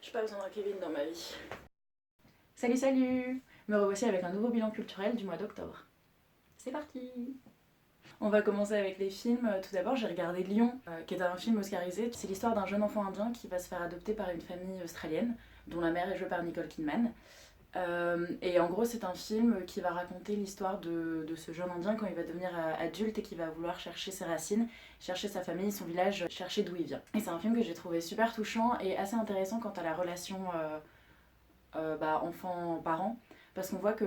J'ai pas besoin d'un Kevin dans ma vie. Salut salut. Me revoici avec un nouveau bilan culturel du mois d'octobre. C'est parti. On va commencer avec les films. Tout d'abord, j'ai regardé Lion, qui est un film oscarisé. C'est l'histoire d'un jeune enfant indien qui va se faire adopter par une famille australienne, dont la mère est jouée par Nicole Kidman. Et en gros, c'est un film qui va raconter l'histoire de ce jeune indien quand il va devenir adulte et qui va vouloir chercher ses racines, chercher sa famille, son village, chercher d'où il vient. Et c'est un film que j'ai trouvé super touchant et assez intéressant quant à la relation enfant-parent, parce qu'on voit que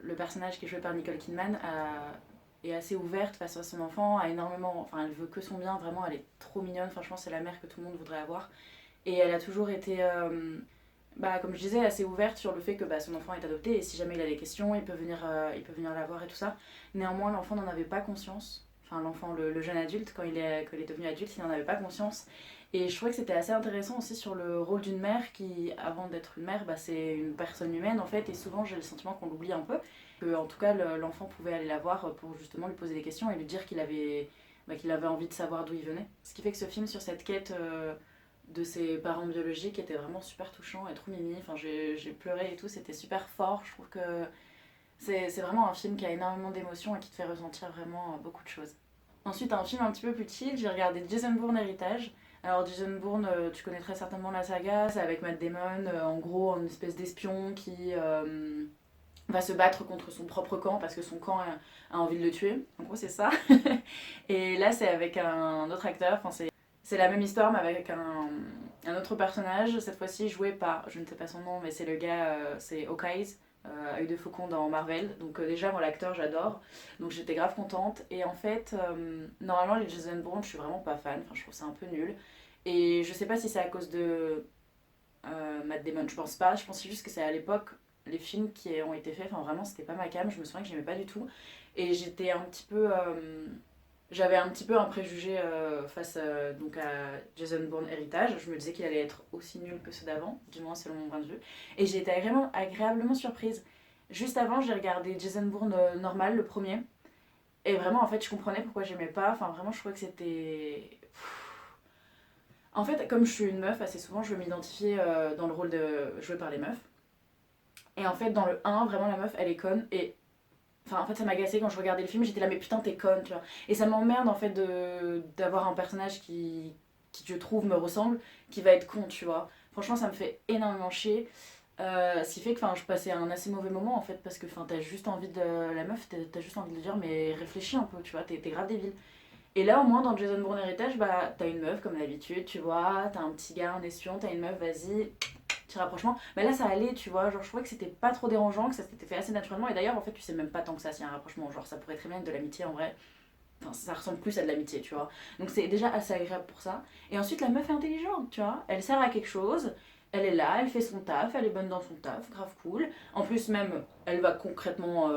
le personnage qui est joué par Nicole Kidman est assez ouverte face à son enfant, a énormément, enfin elle veut que son bien, vraiment elle est trop mignonne, enfin je pense que c'est la mère que tout le monde voudrait avoir. Et elle a toujours été, comme je disais, assez ouverte sur le fait que son enfant est adopté et si jamais il a des questions, il peut venir la voir et tout ça. Néanmoins, l'enfant n'en avait pas conscience. Enfin, l'enfant, le jeune adulte, quand il est devenu adulte, il n'en avait pas conscience. Et je trouvais que c'était assez intéressant aussi sur le rôle d'une mère qui, avant d'être une mère, c'est une personne humaine en fait. Et souvent, j'ai le sentiment qu'on l'oublie un peu. Que, en tout cas, l'enfant pouvait aller la voir pour justement lui poser des questions et lui dire qu'il avait envie de savoir d'où il venait. Ce qui fait que ce film sur cette quête de ses parents biologiques était vraiment super touchant et trop mimi. Enfin, j'ai pleuré et tout, c'était super fort. Je trouve que c'est vraiment un film qui a énormément d'émotions et qui te fait ressentir vraiment beaucoup de choses. Ensuite, un film un petit peu plus chill, j'ai regardé Jason Bourne Héritage. Alors Jason Bourne, tu connais très certainement la saga, c'est avec Matt Damon, en gros une espèce d'espion qui va se battre contre son propre camp parce que son camp a envie de le tuer. En gros, c'est ça. Et là, c'est avec un autre acteur, enfin, c'est la même histoire mais avec un autre personnage, cette fois-ci joué par, je ne sais pas son nom, mais c'est le gars, c'est Hawkeye, œil de faucon dans Marvel. Donc déjà, moi l'acteur, j'adore. Donc j'étais grave contente. Et en fait, normalement, les Jason Bourne, je suis vraiment pas fan. Enfin, je trouve ça un peu nul. Et je sais pas si c'est à cause de Matt Damon, je pense pas. Je pense juste que c'est à l'époque, les films qui ont été faits, enfin vraiment, c'était pas ma came. Je me souviens que j'aimais pas du tout. Et j'étais un petit peu. J'avais un petit peu un préjugé face donc à Jason Bourne Héritage. Je me disais qu'il allait être aussi nul que ceux d'avant, du moins selon mon point de vue. Et j'ai été agréablement surprise. Juste avant, j'ai regardé Jason Bourne normal, le premier. Et vraiment, en fait, je comprenais pourquoi j'aimais pas. Enfin, vraiment, je trouvais que c'était. En fait, comme je suis une meuf, assez souvent, je veux m'identifier dans le rôle de joué par les meufs. Et en fait, dans le un vraiment, la meuf, elle est conne. Et enfin, en fait, ça m'agaçait quand je regardais le film, j'étais là, mais putain, t'es conne, tu vois. Et ça m'emmerde, en fait, d'avoir un personnage qui, je trouve, me ressemble, qui va être con, tu vois. Franchement, ça me fait énormément chier. Ce qui fait que je passais un assez mauvais moment, en fait, parce que t'as juste envie de. La meuf, t'as juste envie de lui dire, mais réfléchis un peu, tu vois, t'es grave débile. Et là, au moins, dans Jason Bourne Heritage, t'as une meuf, comme d'habitude, tu vois, t'as un petit gars, un espion, t'as une meuf, vas-y, petit rapprochement. Mais là, ça allait, tu vois. Genre, je trouvais que c'était pas trop dérangeant, que ça s'était fait assez naturellement. Et d'ailleurs, en fait, tu sais même pas tant que ça, s'il y a un rapprochement. Genre, ça pourrait très bien être de l'amitié en vrai. Enfin, ça ressemble plus à de l'amitié, tu vois. Donc, c'est déjà assez agréable pour ça. Et ensuite, la meuf est intelligente, tu vois. Elle sert à quelque chose. Elle est là, elle fait son taf, elle est bonne dans son taf, grave cool. En plus, même, elle va concrètement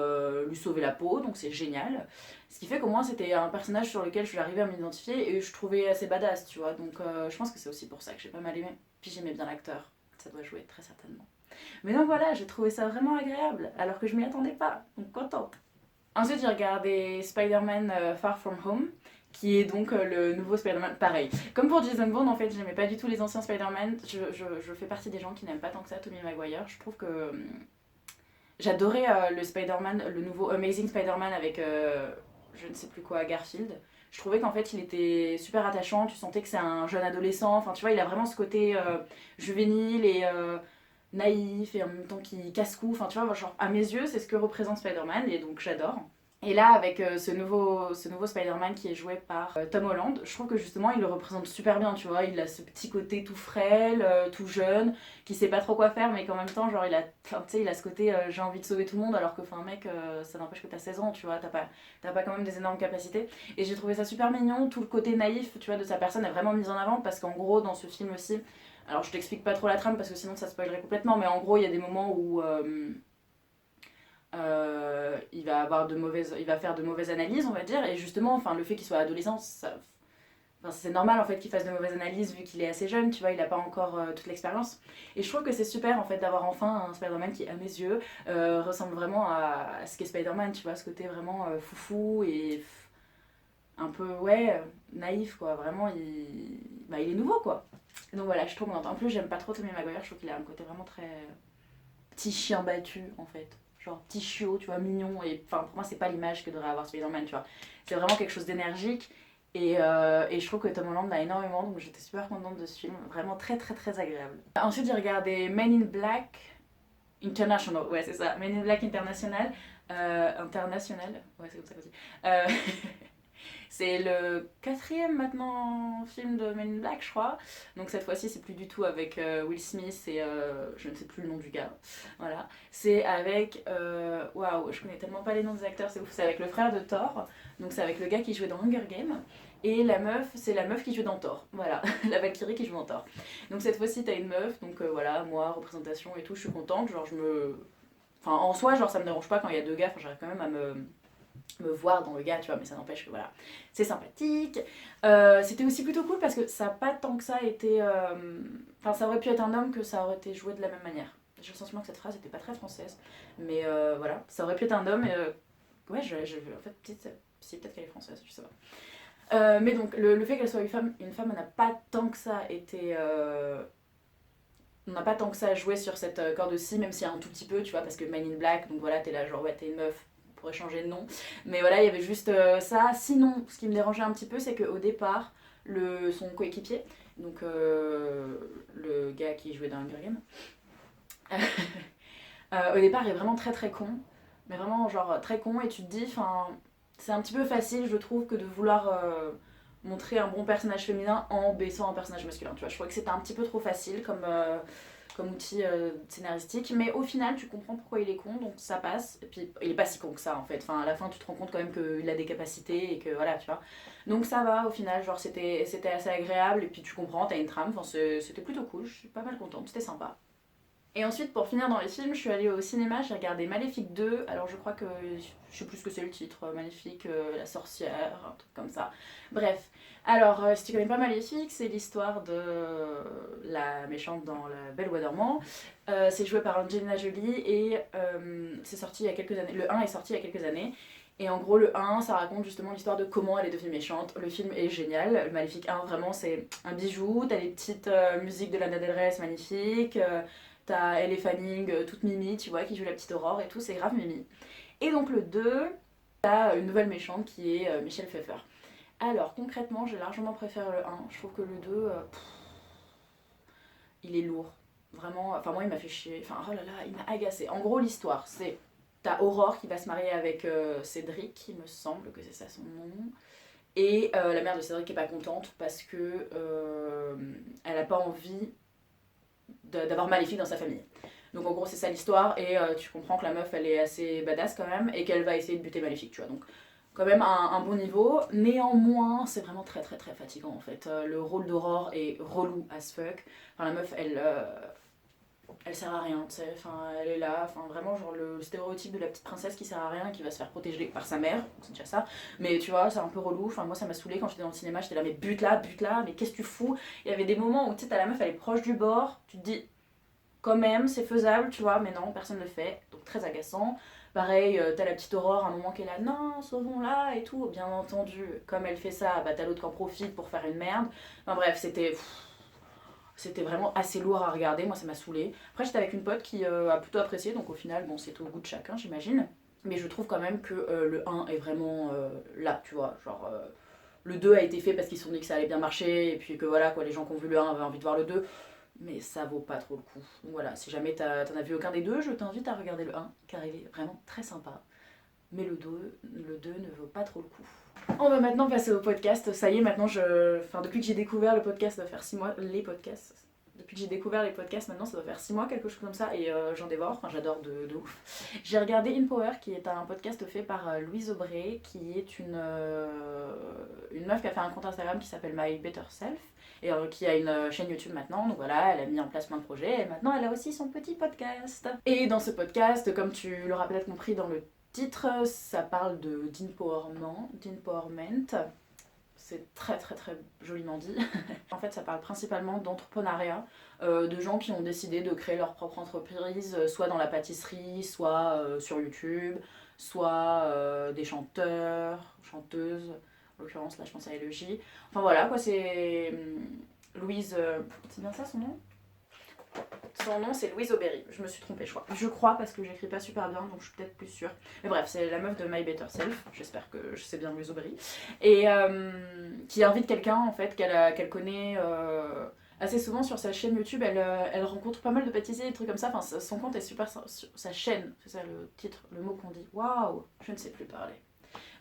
lui sauver la peau, donc c'est génial. Ce qui fait qu'au moins, c'était un personnage sur lequel je suis arrivée à m'identifier et je trouvais assez badass, tu vois. Donc, je pense que c'est aussi pour ça que j'ai pas mal aimé. Puis j'aimais bien l'acteur, ça doit jouer très certainement. Mais donc voilà, j'ai trouvé ça vraiment agréable, alors que je m'y attendais pas, donc contente. Ensuite, j'ai regardé Spider-Man Far From Home, qui est donc le nouveau Spider-Man. Pareil, comme pour Jason Bourne, en fait, j'aimais pas du tout les anciens Spider-Man. Je fais partie des gens qui n'aiment pas tant que ça Tobey Maguire. Je trouve que j'adorais le Spider-Man, le nouveau Amazing Spider-Man avec je ne sais plus quoi, Garfield. Je trouvais qu'en fait il était super attachant, tu sentais que c'est un jeune adolescent, enfin tu vois, il a vraiment ce côté juvénile et naïf et en même temps qui casse-cou, enfin tu vois, genre à mes yeux c'est ce que représente Spider-Man et donc j'adore. Et là, avec ce nouveau Spider-Man qui est joué par Tom Holland, je trouve que justement il le représente super bien, tu vois. Il a ce petit côté tout frêle, tout jeune, qui sait pas trop quoi faire, mais qu'en même temps, genre, il a ce côté j'ai envie de sauver tout le monde, alors que, enfin, mec, ça n'empêche que t'as 16 ans, tu vois, t'as pas quand même des énormes capacités. Et j'ai trouvé ça super mignon, tout le côté naïf, tu vois, de sa personne est vraiment mis en avant, parce qu'en gros, dans ce film aussi, alors je t'explique pas trop la trame parce que sinon ça spoilerait complètement, mais en gros, il y a des moments où. Il va faire de mauvaises analyses, on va dire, et justement, enfin, le fait qu'il soit adolescent, enfin, c'est normal en fait qu'il fasse de mauvaises analyses vu qu'il est assez jeune, tu vois, il n'a pas encore toute l'expérience. Et je trouve que c'est super en fait d'avoir enfin un Spider-Man qui, à mes yeux, ressemble vraiment à ce qu'est Spider-Man, tu vois, ce côté vraiment foufou et un peu, ouais, naïf quoi, vraiment, il est nouveau quoi. Donc voilà, je suis trop contente. En plus, j'aime pas trop Tommy Maguire, je trouve qu'il a un côté vraiment très petit chien battu en fait. Genre petit chiot, tu vois, mignon. Et enfin, pour moi, c'est pas l'image que devrait avoir Spider-Man, tu vois. C'est vraiment quelque chose d'énergique. Et je trouve que Tom Holland l'a énormément, donc j'étais super contente de ce film. Vraiment très très très agréable. Ensuite, j'ai regardé Men in Black International. Ouais, c'est ça. Men in Black International. International. Ouais, c'est comme ça qu'on dit. Euh, C'est le quatrième maintenant film de Men in Black, je crois. Donc cette fois-ci, c'est plus du tout avec Will Smith et je ne sais plus le nom du gars. Voilà. C'est avec. Waouh, je connais tellement pas les noms des acteurs, c'est ouf. C'est avec le frère de Thor. Donc c'est avec le gars qui jouait dans Hunger Games. Et la meuf, c'est la meuf qui joue dans Thor. Voilà, la Valkyrie qui joue dans Thor. Donc cette fois-ci, t'as une meuf. Donc voilà, moi, représentation et tout, je suis contente. Genre, je me. Enfin, en soi, genre, ça me dérange pas quand il y a deux gars. Enfin, j'arrive quand même à me voir dans le gars, tu vois, mais ça n'empêche que voilà, c'est sympathique. C'était aussi plutôt cool parce que ça n'a pas tant que ça été. Enfin, ça aurait pu être un homme que ça aurait été joué de la même manière. J'ai le sentiment que cette phrase n'était pas très française, mais voilà, ça aurait pu être un homme. Ouais, en fait, peut-être qu'elle est française, je sais pas. Mais donc, le fait qu'elle soit une femme n'a pas tant que ça été. On n'a pas tant que ça joué sur cette corde-ci, même s'il y a un tout petit peu, tu vois, parce que Man in Black, donc voilà, t'es là, genre, ouais, t'es une meuf, on pourrait changer de nom. Mais voilà, il y avait juste ça. Sinon, ce qui me dérangeait un petit peu, c'est qu'au départ, son coéquipier, donc le gars qui jouait dans Hunger Games, au départ, est vraiment très très con. Mais vraiment, genre, très con, et tu te dis, enfin, c'est un petit peu facile, je trouve, que de vouloir montrer un bon personnage féminin en baissant un personnage masculin. Tu vois, je trouvais que c'était un petit peu trop facile comme outil scénaristique, mais au final, tu comprends pourquoi il est con, donc ça passe. Et puis, il est pas si con que ça, en fait. Enfin, à la fin, tu te rends compte quand même qu'il a des capacités et que voilà, tu vois. Donc ça va, au final, genre, c'était assez agréable, et puis tu comprends, t'as une trame, enfin, c'était plutôt cool, je suis pas mal contente, c'était sympa. Et ensuite, pour finir dans les films, je suis allée au cinéma, j'ai regardé Maléfique 2. Alors, je crois que. Je sais plus ce que c'est le titre. Maléfique, la sorcière, un truc comme ça. Bref. Alors, si tu connais pas Maléfique, c'est l'histoire de la méchante dans La Belle au Bois dormant. C'est joué par Angelina Jolie et c'est sorti il y a quelques années. Le 1 est sorti il y a quelques années. Et en gros, le 1, ça raconte justement l'histoire de comment elle est devenue méchante. Le film est génial. Le Maléfique 1, vraiment, c'est un bijou. T'as des petites musiques de Lana Del Rey magnifiques. T'as Elle Fanning, toute mimi, tu vois, qui joue la petite Aurore et tout, c'est grave mimi. Et donc le 2, t'as une nouvelle méchante qui est Michelle Pfeiffer. Alors concrètement, j'ai largement préféré le 1. Je trouve que le 2, il est lourd. Vraiment, enfin moi il m'a fait chier. Enfin oh là là, il m'a agacé. En gros l'histoire, c'est t'as Aurore qui va se marier avec Cédric, il me semble que c'est ça son nom. Et la mère de Cédric est pas contente parce que elle a pas envie d'avoir Maléfique dans sa famille. Donc en gros c'est ça l'histoire et tu comprends que la meuf elle est assez badass quand même et qu'elle va essayer de buter Maléfique, tu vois. Donc quand même un bon niveau. Néanmoins c'est vraiment très très très fatigant en fait. Le rôle d'Aurore est relou as fuck. Enfin la meuf elle sert à rien, tu sais, enfin elle est là, enfin vraiment genre le stéréotype de la petite princesse qui sert à rien et qui va se faire protéger par sa mère, c'est déjà ça, mais tu vois c'est un peu relou, enfin moi ça m'a saoulé quand j'étais dans le cinéma, j'étais là mais bute là, mais qu'est-ce que tu fous. Il y avait des moments où tu sais t'as la meuf elle est proche du bord, tu te dis quand même c'est faisable, tu vois, mais non personne ne le fait, donc très agaçant. Pareil, t'as la petite Aurore à un moment qui est là, non, sauvons-la et tout. Bien entendu, comme elle fait ça, bah t'as l'autre qui en profite pour faire une merde. Enfin bref, c'était vraiment assez lourd à regarder, moi ça m'a saoulé. Après j'étais avec une pote qui a plutôt apprécié, donc au final bon c'est au goût de chacun j'imagine. Mais je trouve quand même que le 1 est vraiment là, tu vois, genre le 2 a été fait parce qu'ils se sont dit que ça allait bien marcher, et puis que voilà quoi, les gens qui ont vu le 1 avaient envie de voir le 2, mais ça vaut pas trop le coup. Donc voilà, si jamais t'en as vu aucun des deux, je t'invite à regarder le 1, car il est vraiment très sympa. Mais le deux ne vaut pas trop le coup. On va maintenant passer au podcast. Ça y est, maintenant, enfin, depuis que j'ai découvert le podcast, ça doit faire 6 mois. Les podcasts. Depuis que j'ai découvert les podcasts, maintenant, ça doit faire 6 mois, quelque chose comme ça. Et j'en dévore. Enfin, j'adore de ouf. J'ai regardé In Power, qui est un podcast fait par Louise Aubray, qui est une meuf qui a fait un compte Instagram qui s'appelle My Better Self. Et qui a une chaîne YouTube maintenant, donc voilà, elle a mis en place plein de projets, et maintenant elle a aussi son petit podcast. Et dans ce podcast, comme tu l'auras peut-être compris dans le titre, ça parle d'empowerment. C'est très très très joliment dit. En fait, ça parle principalement d'entrepreneuriat, de gens qui ont décidé de créer leur propre entreprise, soit dans la pâtisserie, soit sur YouTube, soit des chanteurs, chanteuses. En l'occurrence, là, je pense à Elogie. Enfin voilà, quoi, Louise... c'est bien ça son nom? Son nom c'est Louise Aubéry, je me suis trompée je crois. Je crois parce que j'écris pas super bien donc je suis peut-être plus sûre. Mais bref, c'est la meuf de My Better Self, j'espère que je sais bien Louise Aubéry. Et qui invite quelqu'un en fait qu'elle connaît assez souvent sur sa chaîne YouTube. Elle rencontre pas mal de pâtissiers et des trucs comme ça. Enfin, son compte est super... Sa chaîne, c'est ça le titre, le mot qu'on dit. Waouh, je ne sais plus parler.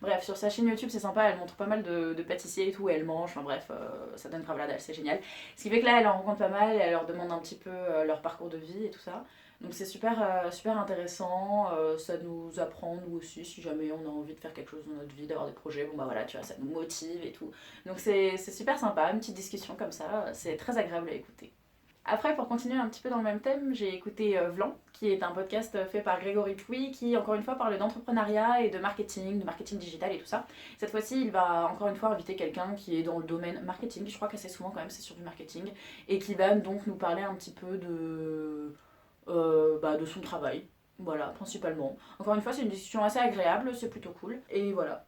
Bref, sur sa chaîne YouTube, c'est sympa, elle montre pas mal de pâtissiers et tout, et elle mange, enfin bref, ça donne grave la dalle, c'est génial. Ce qui fait que là, elle en rencontre pas mal, et elle leur demande un petit peu leur parcours de vie et tout ça. Donc c'est super intéressant, ça nous apprend, nous aussi, si jamais on a envie de faire quelque chose dans notre vie, d'avoir des projets, bon bah voilà, tu vois, ça nous motive et tout. Donc c'est super sympa, une petite discussion comme ça, c'est très agréable à écouter. Après, pour continuer un petit peu dans le même thème, j'ai écouté Vlan, qui est un podcast fait par Grégory Pouy, qui encore une fois parle d'entrepreneuriat et de marketing digital et tout ça. Cette fois-ci, il va encore une fois inviter quelqu'un qui est dans le domaine marketing, je crois qu'assez souvent quand même c'est sur du marketing, et qui va donc nous parler un petit peu de son travail. Voilà, principalement. Encore une fois, c'est une discussion assez agréable, c'est plutôt cool. Et voilà.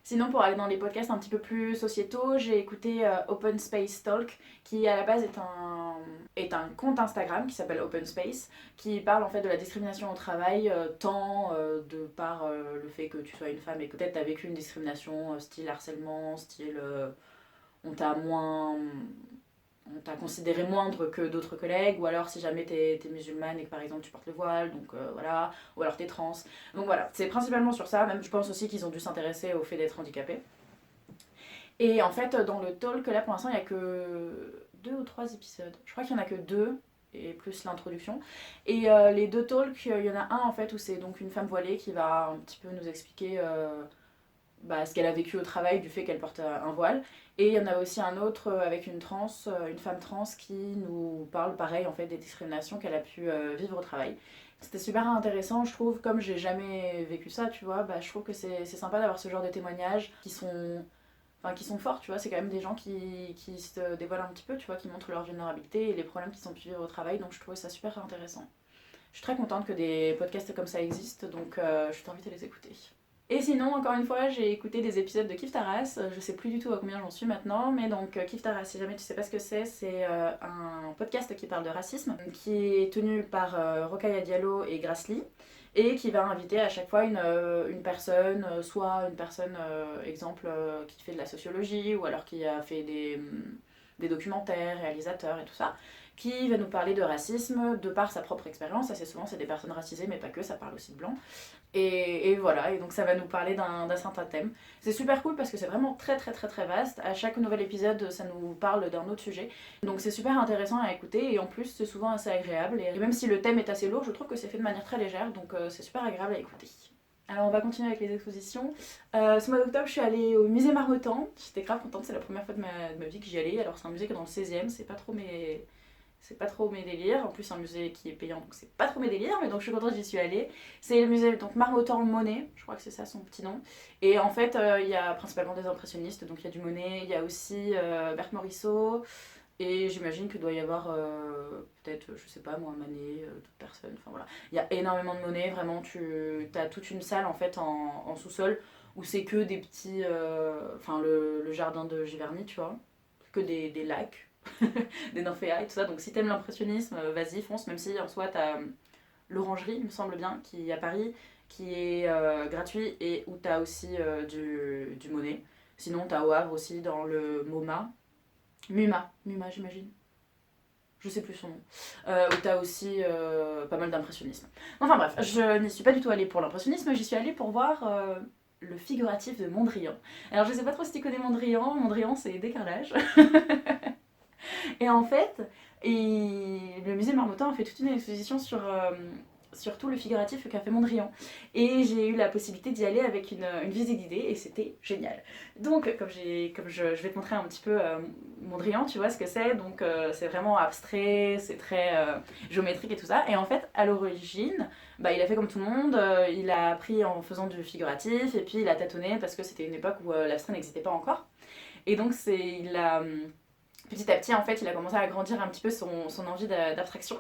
Sinon, pour aller dans les podcasts un petit peu plus sociétaux, j'ai écouté Open Space Talk, qui à la base est un compte Instagram qui s'appelle Open Space, qui parle en fait de la discrimination au travail, tant de par le fait que tu sois une femme et que peut-être tu as vécu une discrimination style harcèlement, style on t'a considéré moindre que d'autres collègues, ou alors si jamais t'es musulmane et que par exemple tu portes le voile, donc voilà, ou alors t'es trans. Donc voilà, c'est principalement sur ça, même je pense aussi qu'ils ont dû s'intéresser au fait d'être handicapés. Et en fait, dans le talk, là pour l'instant, il n'y a que 2 ou 3 épisodes. Je crois qu'il n'y en a que 2, et plus l'introduction. Et les 2 talks, il y en a un en fait où c'est donc une femme voilée qui va un petit peu nous expliquer ce qu'elle a vécu au travail du fait qu'elle porte un voile. Et il y en a aussi un autre avec une femme trans qui nous parle pareil en fait des discriminations qu'elle a pu vivre au travail. C'était super intéressant, je trouve, comme j'ai jamais vécu ça, tu vois, je trouve que c'est sympa d'avoir ce genre de témoignages qui sont forts, tu vois, c'est quand même des gens qui se dévoilent un petit peu, tu vois, qui montrent leur vulnérabilité et les problèmes qu'ils ont pu vivre au travail, donc je trouvais ça super intéressant. Je suis très contente que des podcasts comme ça existent, donc je t'invite à les écouter. Et sinon, encore une fois, j'ai écouté des épisodes de Kif Taras, je sais plus du tout à combien j'en suis maintenant, mais donc Kif Taras, si jamais tu sais pas ce que c'est un podcast qui parle de racisme, qui est tenu par Rokhaya Diallo et Grace Lee, et qui va inviter à chaque fois une personne, soit une personne, exemple, qui fait de la sociologie, ou alors qui a fait des documentaires, réalisateurs et tout ça, qui va nous parler de racisme de par sa propre expérience. Assez souvent, c'est des personnes racisées, mais pas que, ça parle aussi de blancs. Et voilà, et donc ça va nous parler d'un certain thème. C'est super cool parce que c'est vraiment très vaste. À chaque nouvel épisode, ça nous parle d'un autre sujet. Donc c'est super intéressant à écouter et en plus c'est souvent assez agréable. Et même si le thème est assez lourd, je trouve que c'est fait de manière très légère, donc c'est super agréable à écouter. Alors on va continuer avec les expositions. Ce mois d'octobre, je suis allée au musée Marmottan. J'étais grave contente, c'est la première fois de ma vie que j'y allais. Alors c'est un musée qui est dans le 16e, c'est pas trop mes délires. En plus, c'est un musée qui est payant, donc c'est pas trop mes délires, mais donc je suis contente, j'y suis allée. C'est le musée donc Marmottan Monet, je crois que c'est ça son petit nom. Et en fait, il y a principalement des impressionnistes, donc il y a du Monet, il y a aussi Berthe Morisot, et j'imagine qu'il doit y avoir peut-être, je sais pas moi, Manet, d'autres personnes, enfin voilà. Il y a énormément de Monet, vraiment, tu as toute une salle en fait en sous-sol où c'est que des petits. Enfin, le jardin de Giverny, tu vois, que des lacs. Des nymphéas et tout ça. Donc si t'aimes l'impressionnisme, vas-y, fonce, même si en soi t'as l'Orangerie, il me semble bien, qui est à Paris, qui est gratuit et où t'as aussi du Monet. Sinon t'as au Havre aussi dans le MoMA. Muma j'imagine. Je sais plus son nom. Où t'as aussi pas mal d'impressionnisme. Enfin bref, je n'y suis pas du tout allée pour l'impressionnisme, j'y suis allée pour voir le figuratif de Mondrian. Alors je sais pas trop si tu connais Mondrian. Mondrian c'est décarrelage. Et en fait, le musée Marmottan a fait toute une exposition sur tout le figuratif qu'a fait Mondrian. Et j'ai eu la possibilité d'y aller avec une visite guidée et c'était génial. Donc, comme je vais te montrer un petit peu Mondrian, tu vois ce que c'est. Donc, c'est vraiment abstrait, c'est très géométrique et tout ça. Et en fait, à l'origine, il a fait comme tout le monde. Il a appris en faisant du figuratif et puis il a tâtonné parce que c'était une époque où l'abstrait n'existait pas encore. Et donc, petit à petit, en fait, il a commencé à grandir un petit peu son envie d'abstraction.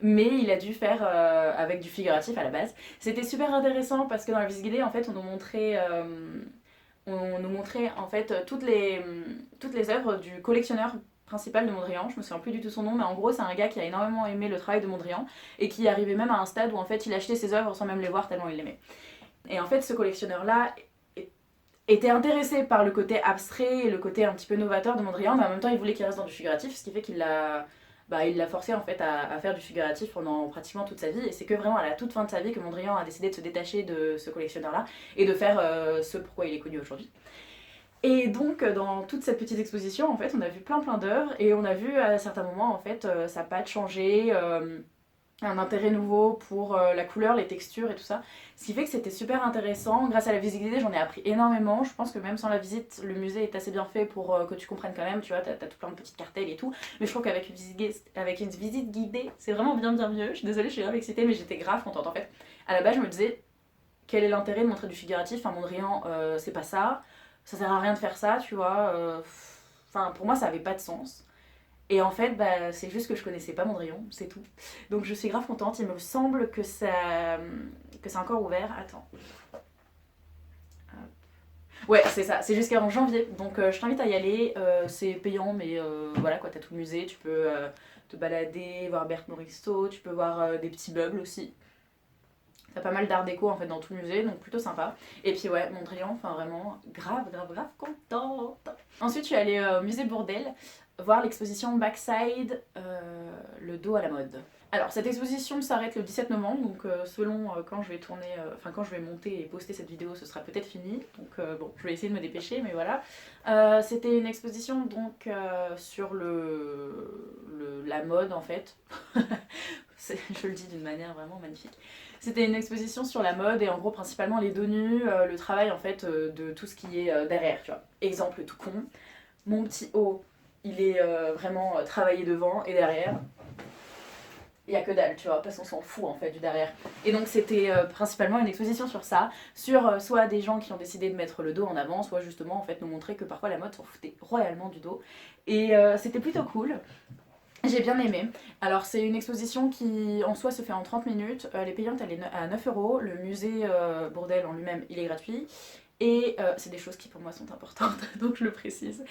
Mais il a dû faire avec du figuratif à la base. C'était super intéressant parce que dans la visite guidée, en fait, on nous montrait en fait toutes les œuvres du collectionneur principal de Mondrian, je me souviens plus du tout son nom, mais en gros c'est un gars qui a énormément aimé le travail de Mondrian et qui arrivait même à un stade où en fait il achetait ses œuvres sans même les voir tellement il l'aimait. Et en fait ce collectionneur là était intéressé par le côté abstrait et le côté un petit peu novateur de Mondrian, mais en même temps il voulait qu'il reste dans du figuratif, ce qui fait qu'il l'a forcé en fait à faire du figuratif pendant pratiquement toute sa vie, et c'est que vraiment à la toute fin de sa vie que Mondrian a décidé de se détacher de ce collectionneur là et de faire ce pourquoi il est connu aujourd'hui. Et donc dans toute cette petite exposition en fait on a vu plein d'œuvres et on a vu à certains moments en fait sa patte changer, un intérêt nouveau pour la couleur, les textures et tout ça. Ce qui fait que c'était super intéressant. Grâce à la visite guidée, j'en ai appris énormément. Je pense que même sans la visite, le musée est assez bien fait pour que tu comprennes quand même. Tu vois, t'as tout plein de petites cartels et tout. Mais je trouve qu'avec une visite guidée, c'est vraiment bien mieux. Je suis désolée, je suis grave excitée, mais j'étais grave contente en fait. À la base, je me disais, quel est l'intérêt de montrer du figuratif? Enfin, Mondrian, c'est pas ça. Ça sert à rien de faire ça, tu vois. Enfin, pour moi, ça avait pas de sens. Et en fait, bah, c'est juste que je connaissais pas Mondrian, c'est tout. Donc je suis grave contente, il me semble que c'est encore ouvert. Attends. Ouais, c'est ça, c'est jusqu'en janvier. Donc je t'invite à y aller, c'est payant, mais voilà quoi, t'as tout le musée, tu peux te balader, voir Berthe Morisot, tu peux voir des petits meubles aussi. T'as pas mal d'art déco en fait dans tout le musée, donc plutôt sympa. Et puis ouais, Mondrian, enfin vraiment grave contente. Ensuite, je suis allée au musée Bourdelle voir l'exposition Backside, le dos à la mode. Alors cette exposition s'arrête le 17 novembre, donc selon quand je vais tourner, quand je vais monter et poster cette vidéo, ce sera peut-être fini. Donc bon, je vais essayer de me dépêcher, mais voilà. C'était une exposition donc sur la mode en fait. Je le dis d'une manière vraiment magnifique. C'était une exposition sur la mode et en gros principalement les dos nus, le travail en fait de tout ce qui est derrière, tu vois. Exemple tout con, mon petit haut, il est vraiment travaillé devant et derrière. Il n'y a que dalle, tu vois, parce qu'on s'en fout en fait du derrière. Et donc c'était principalement une exposition sur ça, sur soit des gens qui ont décidé de mettre le dos en avant, soit justement en fait nous montrer que parfois la mode s'en foutait royalement du dos. Et c'était plutôt cool. J'ai bien aimé. Alors c'est une exposition qui en soi se fait en 30 minutes, elle est payante, elle est à 9 €, le musée Bourdelle en lui-même il est gratuit. Et c'est des choses qui pour moi sont importantes, donc je le précise.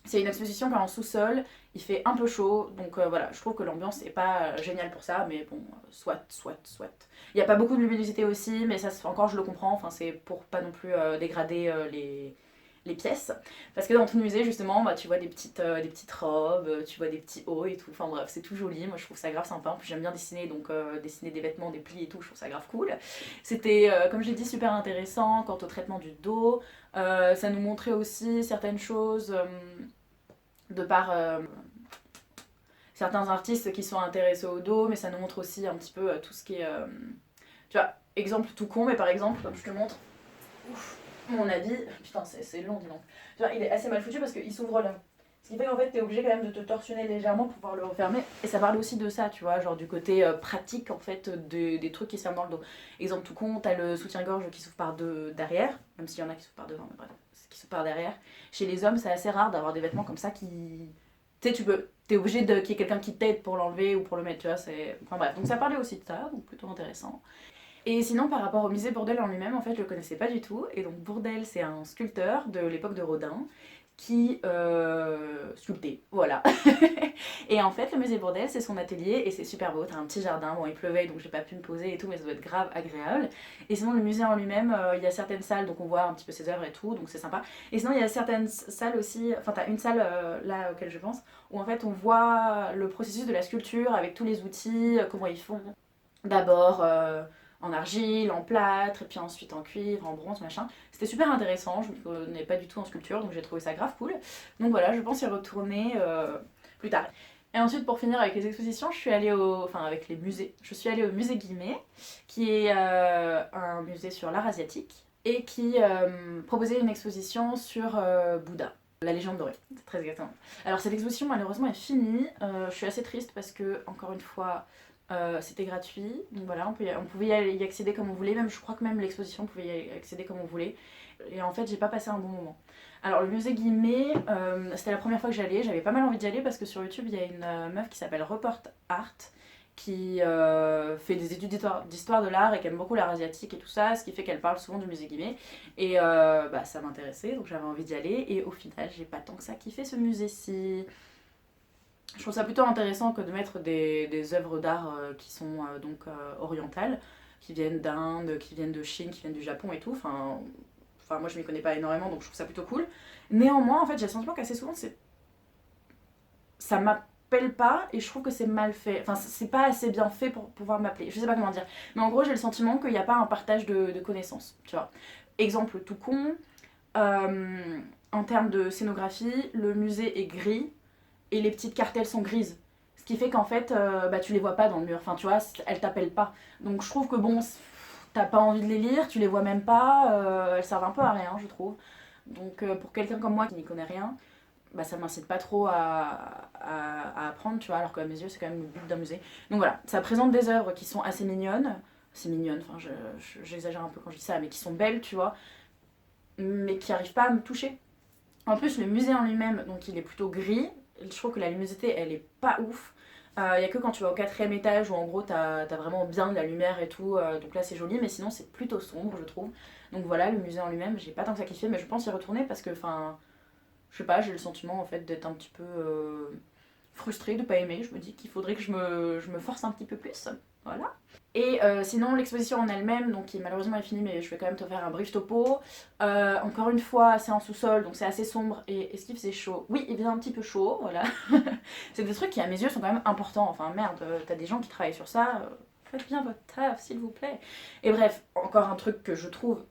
C'est une exposition qui est en sous-sol, il fait un peu chaud, donc voilà, je trouve que l'ambiance n'est pas géniale pour ça, mais bon, soit. Il n'y a pas beaucoup de luminosité aussi, mais ça encore je le comprends, enfin c'est pour pas non plus dégrader les pièces. Parce que dans tout le musée, justement, bah, tu vois des petites robes, tu vois des petits hauts et tout. Enfin bref, c'est tout joli. Moi, je trouve ça grave sympa. En plus, j'aime bien dessiner, donc dessiner des vêtements, des plis et tout, je trouve ça grave cool. C'était, comme j'ai dit, super intéressant quant au traitement du dos. Ça nous montrait aussi certaines choses de par certains artistes qui sont intéressés au dos, mais ça nous montre aussi un petit peu tout ce qui est... tu vois, exemple tout con, mais par exemple, je te montre... Ouf. Mon habit, putain c'est long dis donc, tu vois, il est assez mal foutu parce qu'il s'ouvre là. Ce qui fait qu'en fait t'es obligé quand même de te torsionner légèrement pour pouvoir le refermer. Et ça parle aussi de ça, tu vois, genre du côté pratique en fait des trucs qui se ferment dans le dos. Exemple tout con, t'as le soutien-gorge qui s'ouvre par derrière, même s'il y en a qui s'ouvrent par devant, mais bref, qui s'ouvre par derrière. Chez les hommes c'est assez rare d'avoir des vêtements comme ça qui... Tu sais, t'es obligé qu'il y ait quelqu'un qui t'aide pour l'enlever ou pour le mettre, tu vois, c'est... Enfin bref, donc ça parlait aussi de ça, donc plutôt intéressant. Et sinon, par rapport au musée Bourdelle en lui-même, en fait, je le connaissais pas du tout. Et donc, Bourdelle, c'est un sculpteur de l'époque de Rodin qui sculptait, voilà. Et en fait, le musée Bourdelle, c'est son atelier et c'est super beau. T'as un petit jardin, bon, il pleuvait donc j'ai pas pu me poser et tout, mais ça doit être grave agréable. Et sinon, le musée en lui-même, il y a certaines salles, donc on voit un petit peu ses œuvres et tout, donc c'est sympa. Et sinon, il y a certaines salles aussi, enfin, t'as une salle là auquel je pense, où en fait, on voit le processus de la sculpture avec tous les outils, comment ils font. D'abord. En argile, en plâtre, et puis ensuite en cuivre, en bronze, machin. C'était super intéressant, je ne connais pas du tout en sculpture, donc j'ai trouvé ça grave cool. Donc voilà, je pense y retourner plus tard. Et ensuite, pour finir avec les expositions, je suis allée avec les musées. Je suis allée au musée Guimet, qui est un musée sur l'art asiatique, et qui proposait une exposition sur Bouddha. La légende dorée, c'est très exactement. Alors cette exposition malheureusement est finie, je suis assez triste parce que, encore une fois, c'était gratuit, donc voilà, on pouvait y accéder comme on voulait, même je crois que même l'exposition on pouvait y accéder comme on voulait, et en fait j'ai pas passé un bon moment. Alors le musée Guimet, c'était la première fois que j'allais, j'avais pas mal envie d'y aller parce que sur YouTube il y a une meuf qui s'appelle Report Art qui fait des études d'histoire de l'art et qui aime beaucoup l'art asiatique et tout ça, ce qui fait qu'elle parle souvent du musée Guimet. Et bah, ça m'intéressait, donc j'avais envie d'y aller. Et au final, j'ai pas tant que ça kiffé ce musée-ci. Je trouve ça plutôt intéressant que de mettre des œuvres d'art qui sont orientales, qui viennent d'Inde, qui viennent de Chine, qui viennent du Japon et tout. Enfin moi je m'y connais pas énormément, donc je trouve ça plutôt cool. Néanmoins, en fait, j'ai le sentiment qu'assez souvent, ça m'appelle pas et je trouve que c'est mal fait. Enfin, c'est pas assez bien fait pour pouvoir m'appeler. Je sais pas comment dire. Mais en gros, j'ai le sentiment qu'il n'y a pas un partage de connaissances, tu vois. Exemple tout con, en termes de scénographie, le musée est gris et les petites cartelles sont grises. Ce qui fait qu'en fait, bah, tu les vois pas dans le mur. Enfin, tu vois, elles t'appellent pas. Donc je trouve que bon, t'as pas envie de les lire, tu les vois même pas. Elles servent un peu à rien, je trouve. Donc pour quelqu'un comme moi qui n'y connaît rien, bah, ça m'incite pas trop à apprendre, tu vois, alors qu'à mes yeux, c'est quand même le but d'un musée. Donc voilà, ça présente des œuvres qui sont assez mignonnes. C'est mignonne, enfin, j'exagère un peu quand je dis ça, mais qui sont belles, tu vois, mais qui n'arrivent pas à me toucher. En plus, le musée en lui-même, donc il est plutôt gris. Je trouve que la luminosité, elle est pas ouf. Il y a que quand tu vas au 4ème étage où en gros t'as vraiment bien de la lumière et tout, donc là c'est joli, mais sinon c'est plutôt sombre, je trouve. Donc voilà, le musée en lui-même, j'ai pas tant que ça kiffé, mais je pense y retourner parce que, enfin, je sais pas, j'ai le sentiment en fait d'être un petit peu frustrée de pas aimer. Je me dis qu'il faudrait que je me force un petit peu plus. Voilà. Et sinon, l'exposition en elle-même, donc qui malheureusement est finie, mais je vais quand même te faire un brief topo. Encore une fois, c'est en sous-sol, donc c'est assez sombre. Et est-ce qu'il faisait chaud? Oui, il faisait un petit peu chaud, voilà. C'est des trucs qui, à mes yeux, sont quand même importants. Enfin, merde, t'as des gens qui travaillent sur ça. Faites bien votre taf, s'il vous plaît. Et bref, encore un truc que je trouve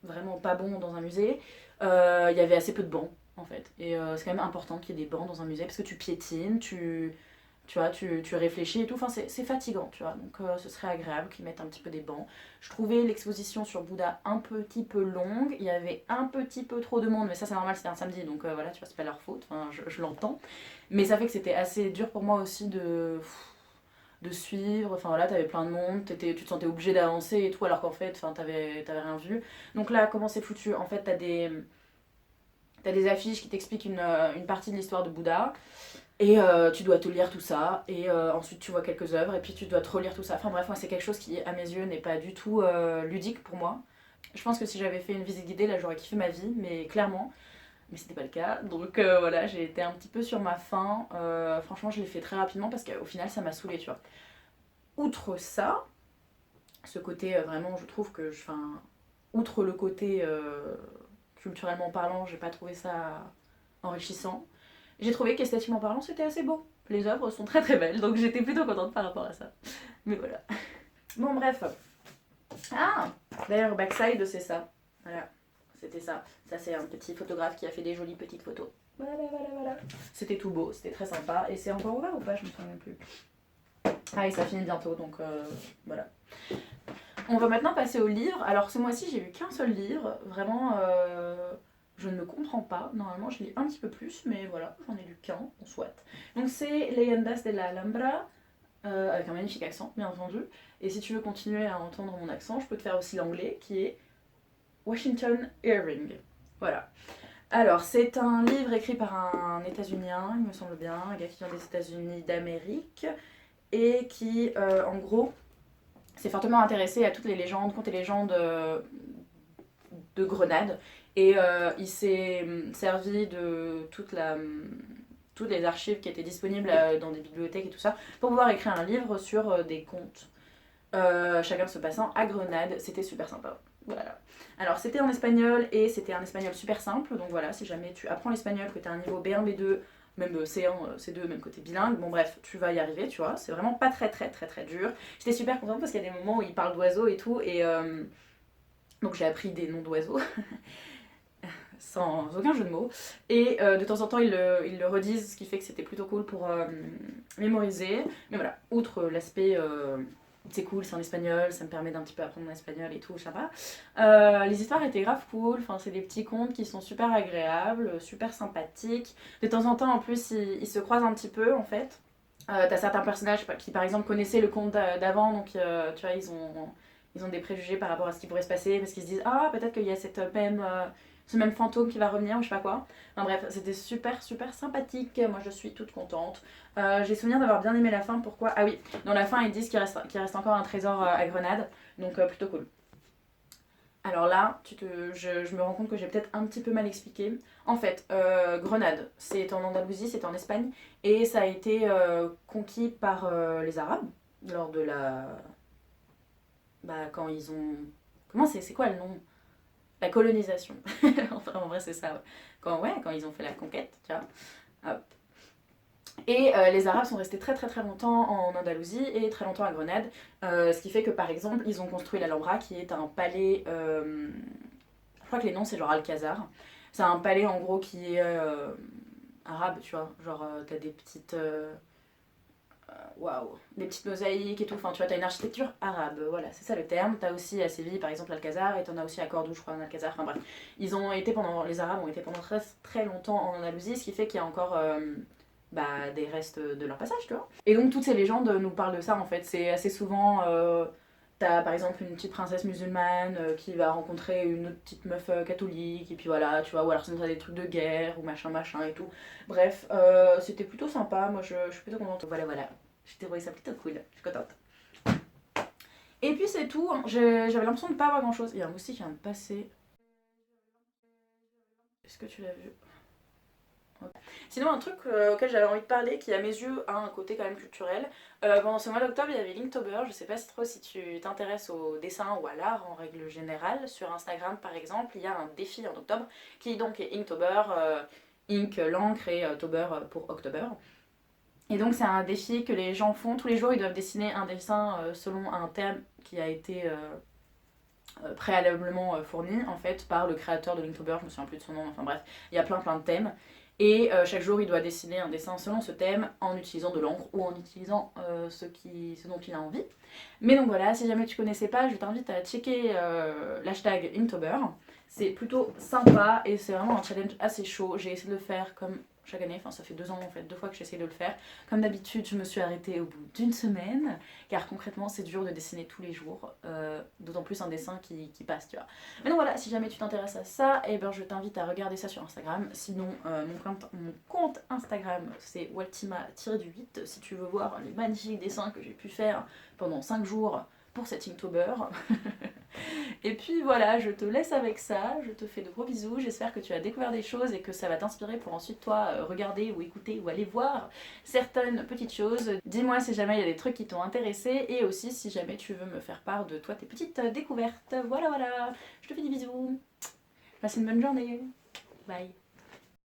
vraiment pas bon dans un musée, il y avait assez peu de bancs en fait. Et c'est quand même important qu'il y ait des bancs dans un musée parce que tu piétines, tu vois, tu réfléchis et tout. Enfin, c'est fatigant, tu vois. Donc ce serait agréable qu'ils mettent un petit peu des bancs. Je trouvais l'exposition sur Bouddha un petit peu longue. Il y avait un petit peu trop de monde, mais ça c'est normal, c'était un samedi, donc voilà, tu vois, c'est pas leur faute. Enfin, je l'entends. Mais ça fait que c'était assez dur pour moi aussi de suivre. Enfin voilà, t'avais plein de monde, tu te sentais obligé d'avancer et tout, alors qu'en fait, enfin, t'avais rien vu. Donc là, comment c'est foutu? En fait, t'as des affiches qui t'expliquent une partie de l'histoire de Bouddha. Et tu dois te lire tout ça, et ensuite tu vois quelques œuvres, et puis tu dois te relire tout ça. Enfin bref, moi c'est quelque chose qui, à mes yeux, n'est pas du tout ludique pour moi. Je pense que si j'avais fait une visite guidée, là j'aurais kiffé ma vie, mais clairement, mais c'était pas le cas. Donc voilà, j'ai été un petit peu sur ma faim. Franchement, je l'ai fait très rapidement parce qu'au final ça m'a saoulée, tu vois. Outre ça, ce côté vraiment, je trouve que, enfin, outre le côté culturellement parlant, j'ai pas trouvé ça enrichissant. J'ai trouvé qu'esthétiquement parlant, c'était assez beau. Les œuvres sont très très belles, donc j'étais plutôt contente par rapport à ça. Mais voilà. Bon, bref. Ah, d'ailleurs, backside, c'est ça. Voilà, c'était ça. Ça, c'est un petit photographe qui a fait des jolies petites photos. Voilà. C'était tout beau, c'était très sympa. Et c'est encore ouvert ou pas? Je me souviens même plus. Ah, et ça finit bientôt, donc voilà. On va maintenant passer au livre. Alors, ce mois-ci, j'ai lu qu'un seul livre. Vraiment, je ne me comprends pas. Normalement, je lis un petit peu plus, mais voilà, j'en ai lu qu'un, on soit. Donc, c'est Leyendas de la Alhambra, avec un magnifique accent, bien entendu. Et si tu veux continuer à entendre mon accent, je peux te faire aussi l'anglais, qui est Washington Irving. Voilà. Alors, c'est un livre écrit par un États-Unien, il me semble bien, un gars qui vient des États-Unis d'Amérique, et qui, en gros, s'est fortement intéressé à toutes les légendes, contes et légendes de Grenade. Et il s'est servi de toutes les archives qui étaient disponibles dans des bibliothèques et tout ça pour pouvoir écrire un livre sur des contes. Chacun se passant à Grenade, c'était super sympa. Voilà. Alors c'était en espagnol et c'était un espagnol super simple, donc voilà, si jamais tu apprends l'espagnol, que tu as un niveau B1, B2, même C1, C2, même côté bilingue, bon bref, tu vas y arriver, tu vois, c'est vraiment pas très dur. J'étais super contente parce qu'il y a des moments où il parle d'oiseaux et tout, et donc j'ai appris des noms d'oiseaux, sans aucun jeu de mots, et de temps en temps ils le redisent, ce qui fait que c'était plutôt cool pour mémoriser, mais voilà, outre l'aspect... c'est cool, c'est en espagnol, ça me permet d'un petit peu apprendre l'espagnol et tout, ça va. Les histoires étaient grave cool, enfin, c'est des petits contes qui sont super agréables, super sympathiques. De temps en temps, en plus, ils se croisent un petit peu, en fait. T'as certains personnages qui, par exemple, connaissaient le conte d'avant, donc tu vois, ils ont des préjugés par rapport à ce qui pourrait se passer, parce qu'ils se disent, ah, peut-être qu'il y a cette même ce même fantôme qui va revenir ou je sais pas quoi. Enfin bref, c'était super sympathique, moi je suis toute contente. J'ai souvenir d'avoir bien aimé la fin, pourquoi? Ah oui, dans la fin ils disent qu'il reste encore un trésor à Grenade, donc plutôt cool. Alors là, je me rends compte que j'ai peut-être un petit peu mal expliqué. En fait, Grenade, c'est en Andalousie, c'est en Espagne, et ça a été conquis par les Arabes lors de la... Bah, quand ils ont... Comment c'est quoi le nom? La colonisation. Enfin, en vrai, c'est ça, ouais. Quand ils ont fait la conquête, tu vois. Hop. Et les Arabes sont restés très longtemps en Andalousie et très longtemps à Grenade. Ce qui fait que, par exemple, ils ont construit l'Alhambra, qui est un palais... je crois que les noms, c'est genre Alcazar. C'est un palais, en gros, qui est arabe, tu vois. Genre, t'as des petites... waouh, des petites mosaïques et tout. Enfin, tu vois, t'as une architecture arabe, voilà, c'est ça le terme. T'as aussi à Séville, par exemple, Alcazar, et t'en as aussi à Cordoue, je crois, un Alcazar. Enfin bref, les Arabes ont été pendant très longtemps en Andalousie, ce qui fait qu'il y a encore bah, des restes de leur passage, tu vois. Et donc toutes ces légendes nous parlent de ça en fait. C'est assez souvent. T'as par exemple une petite princesse musulmane qui va rencontrer une autre petite meuf catholique, et puis voilà, tu vois, ou alors sinon t'as des trucs de guerre, ou machin et tout. Bref, c'était plutôt sympa, moi je suis plutôt contente. Voilà, j'ai trouvé ça plutôt cool, je suis contente. Et puis c'est tout, hein. J'avais l'impression de pas avoir grand chose. Il y a un moustique qui vient de passer. Est-ce que tu l'as vu? Sinon, un truc auquel j'avais envie de parler, qui à mes yeux a un côté quand même culturel, pendant ce mois d'octobre, il y avait Linktober, je sais pas si trop si tu t'intéresses au dessin ou à l'art en règle générale. Sur Instagram par exemple, il y a un défi en octobre qui donc est Inktober, Ink l'encre et Tober pour October. Et donc c'est un défi que les gens font tous les jours, ils doivent dessiner un dessin selon un thème qui a été préalablement fourni en fait par le créateur de Linktober, je me souviens plus de son nom, enfin bref, il y a plein de thèmes. Et chaque jour, il doit dessiner un dessin selon ce thème en utilisant de l'encre ou en utilisant ce dont il a envie. Mais donc voilà, si jamais tu connaissais pas, je t'invite à checker l'hashtag Inktober. C'est plutôt sympa et c'est vraiment un challenge assez chaud. J'ai essayé de le faire comme chaque année, enfin ça fait 2 ans en fait, 2 fois que j'essaie de le faire. Comme d'habitude, je me suis arrêtée au bout d'une semaine, car concrètement c'est dur de dessiner tous les jours, d'autant plus un dessin qui passe, tu vois. Mais donc voilà, si jamais tu t'intéresses à ça, eh ben je t'invite à regarder ça sur Instagram. Sinon, mon compte Instagram c'est waltima-8 si tu veux voir les magnifiques dessins que j'ai pu faire pendant 5 jours pour cet Inktober. Et puis voilà, je te laisse avec ça, je te fais de gros bisous, j'espère que tu as découvert des choses et que ça va t'inspirer pour ensuite toi regarder ou écouter ou aller voir certaines petites choses. Dis-moi si jamais il y a des trucs qui t'ont intéressé et aussi si jamais tu veux me faire part de toi tes petites découvertes. Voilà, je te fais des bisous, passe une bonne journée, bye.